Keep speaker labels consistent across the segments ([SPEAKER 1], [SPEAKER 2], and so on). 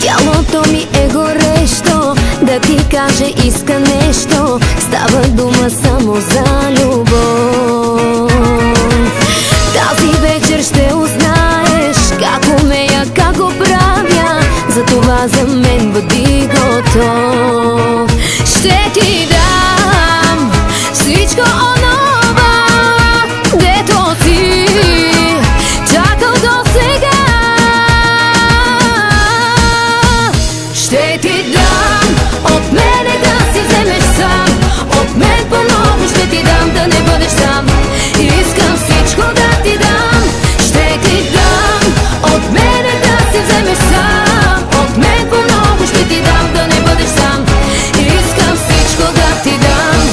[SPEAKER 1] Тялото ми е горещо, да ти каже иска нещо. Става дума само за любов. Тази вечер ще узнаеш как умея, как го правя. Затова за мен бъди готов. Ще ти дам всичко онова, дето си чакал до сега. Ще ти дам от мене да си вземеш сам. От мен по-много ще ти дам, да не бъдеш сам. Искам всичко да ти дам. Ще ти дам от мене да си вземеш сам. От мен по-много ще ти дам, да не бъдеш сам. Искам всичко да ти дам.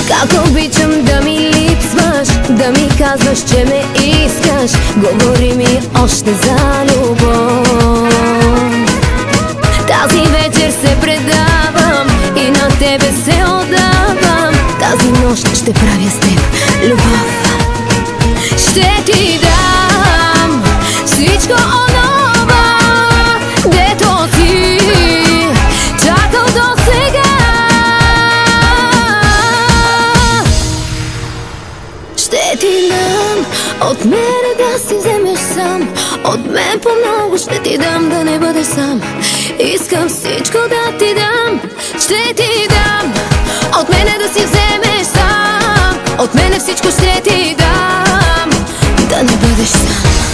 [SPEAKER 1] Как обичам да ми липсваш, да ми казваш, че ме искаш. Говори ми още за любов. Тази вечер се предавам и на тебе се отдавам. Тази нощ ще правя с теб любов. Ще ти дам всичко онова, дето си чакал до сега. Ще ти дам от мене да си вземеш сам. От мен по-много ще ти дам, да не бъдеш сам. Искам всичко да ти дам. Ще ти дам от мене да си вземеш сам. От мене всичко ще ти дам, да не бъдеш сам.